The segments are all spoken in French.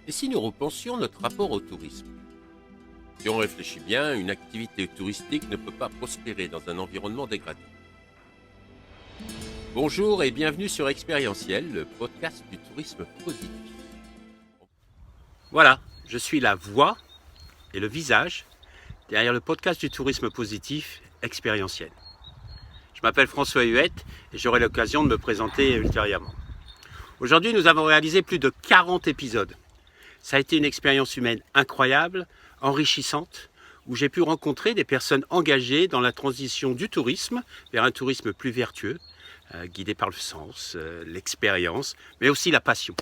Et si nous repensions notre rapport au tourisme? Si on réfléchit bien, une activité touristique ne peut pas prospérer dans un environnement dégradé. Bonjour et bienvenue sur Expérientiel, le podcast du tourisme positif. Voilà, je suis la voix et le visage derrière le podcast du tourisme positif Expérientiel. Je m'appelle François Huette et j'aurai l'occasion de me présenter ultérieurement. Aujourd'hui, nous avons réalisé plus de 40 épisodes. Ça a été une expérience humaine incroyable, enrichissante, où j'ai pu rencontrer des personnes engagées dans la transition du tourisme vers un tourisme plus vertueux, guidé par le sens, l'expérience, mais aussi la passion.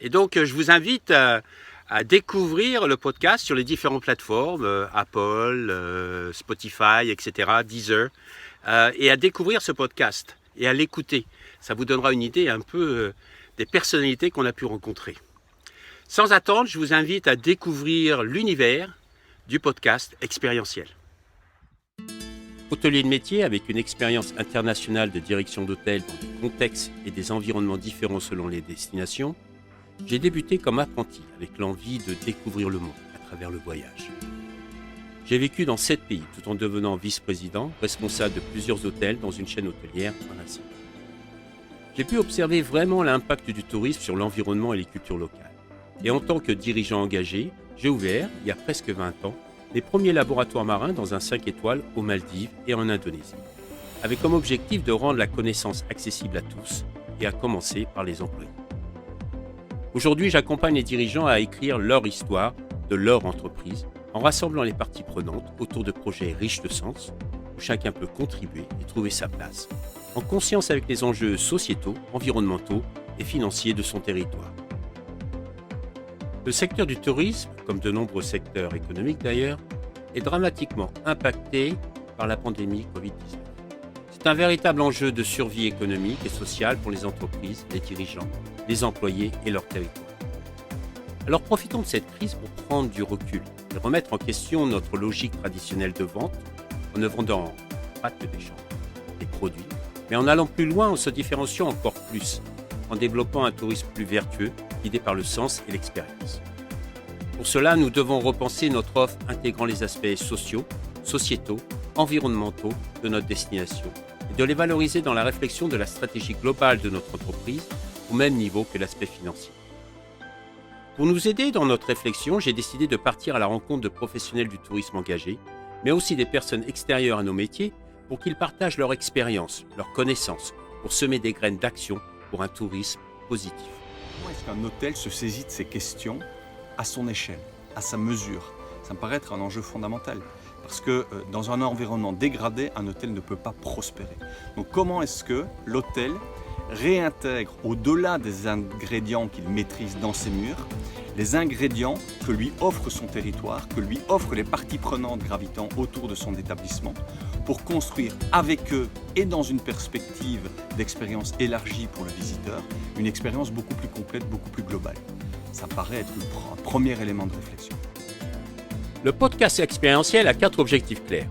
Et donc, je vous invite à découvrir le podcast sur les différentes plateformes, Apple, Spotify, etc., Deezer, et à découvrir ce podcast et à l'écouter. Ça vous donnera une idée un peu des personnalités qu'on a pu rencontrer. Sans attendre, je vous invite à découvrir l'univers du podcast Expérientiel. Hôtelier de métier avec une expérience internationale de direction d'hôtel dans des contextes et des environnements différents selon les destinations, j'ai débuté comme apprenti avec l'envie de découvrir le monde à travers le voyage. J'ai vécu dans 7 pays tout en devenant vice-président, responsable de plusieurs hôtels dans une chaîne hôtelière en Asie. J'ai pu observer vraiment l'impact du tourisme sur l'environnement et les cultures locales. Et en tant que dirigeant engagé, j'ai ouvert, il y a presque 20 ans, les premiers laboratoires marins dans un 5 étoiles aux Maldives et en Indonésie, avec comme objectif de rendre la connaissance accessible à tous et à commencer par les employés. Aujourd'hui, j'accompagne les dirigeants à écrire leur histoire de leur entreprise en rassemblant les parties prenantes autour de projets riches de sens où chacun peut contribuer et trouver sa place, en conscience avec les enjeux sociétaux, environnementaux et financiers de son territoire. Le secteur du tourisme, comme de nombreux secteurs économiques d'ailleurs, est dramatiquement impacté par la pandémie Covid-19. C'est un véritable enjeu de survie économique et sociale pour les entreprises, les dirigeants, les employés et leur territoire. Alors profitons de cette crise pour prendre du recul et remettre en question notre logique traditionnelle de vente en ne vendant pas que des gens, des produits, mais en allant plus loin en se différenciant encore plus, en développant un tourisme plus vertueux, guidé par le sens et l'expérience. Pour cela, nous devons repenser notre offre intégrant les aspects sociaux, sociétaux, environnementaux de notre destination et de les valoriser dans la réflexion de la stratégie globale de notre entreprise au même niveau que l'aspect financier. Pour nous aider dans notre réflexion, j'ai décidé de partir à la rencontre de professionnels du tourisme engagés, mais aussi des personnes extérieures à nos métiers pour qu'ils partagent leur expérience, leurs connaissances, pour semer des graines d'action pour un tourisme positif. Comment est-ce qu'un hôtel se saisit de ces questions à son échelle, à sa mesure? Ça me paraît être un enjeu fondamental. Parce que dans un environnement dégradé, un hôtel ne peut pas prospérer. Donc comment est-ce que l'hôtel réintègre, au-delà des ingrédients qu'il maîtrise dans ses murs, les ingrédients que lui offre son territoire, que lui offrent les parties prenantes gravitant autour de son établissement, pour construire avec eux et dans une perspective d'expérience élargie pour le visiteur, une expérience beaucoup plus complète, beaucoup plus globale. Ça paraît être un premier élément de réflexion. Le podcast expérientiel a 4 objectifs clairs.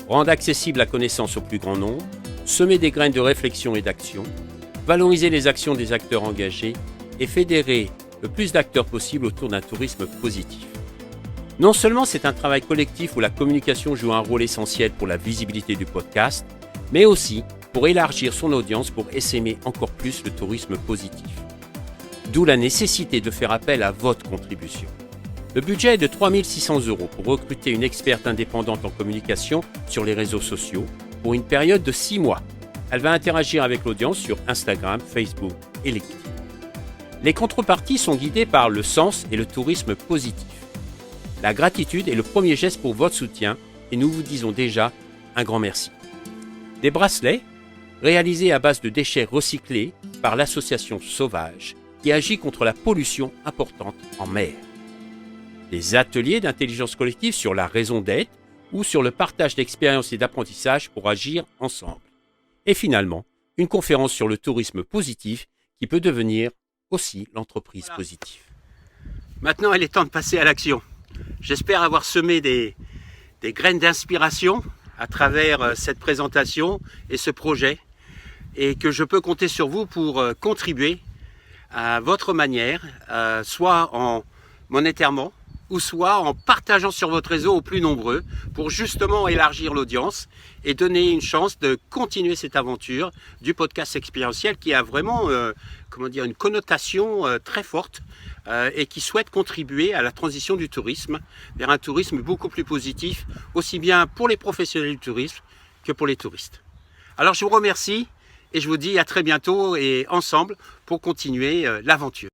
Rendre accessible la connaissance au plus grand nombre, semer des graines de réflexion et d'action, valoriser les actions des acteurs engagés et fédérer le plus d'acteurs possible autour d'un tourisme positif. Non seulement c'est un travail collectif où la communication joue un rôle essentiel pour la visibilité du podcast, mais aussi pour élargir son audience pour essaimer encore plus le tourisme positif. D'où la nécessité de faire appel à votre contribution. Le budget est de 3 600 € pour recruter une experte indépendante en communication sur les réseaux sociaux pour une période de 6 mois. Elle va interagir avec l'audience sur Instagram, Facebook et LinkedIn. Les contreparties sont guidées par le sens et le tourisme positif. La gratitude est le premier geste pour votre soutien et nous vous disons déjà un grand merci. Des bracelets réalisés à base de déchets recyclés par l'association Sauvage qui agit contre la pollution importante en mer. Des ateliers d'intelligence collective sur la raison d'être ou sur le partage d'expériences et d'apprentissage pour agir ensemble. Et finalement, une conférence sur le tourisme positif qui peut devenir aussi l'entreprise positive. Maintenant, il est temps de passer à l'action. J'espère avoir semé des graines d'inspiration à travers cette présentation et ce projet et que je peux compter sur vous pour contribuer à votre manière, soit en monétairement, ou soit en partageant sur votre réseau aux plus nombreux pour justement élargir l'audience et donner une chance de continuer cette aventure du podcast expérientiel qui a vraiment une connotation très forte et qui souhaite contribuer à la transition du tourisme vers un tourisme beaucoup plus positif, aussi bien pour les professionnels du tourisme que pour les touristes. Alors je vous remercie et je vous dis à très bientôt et ensemble pour continuer l'aventure.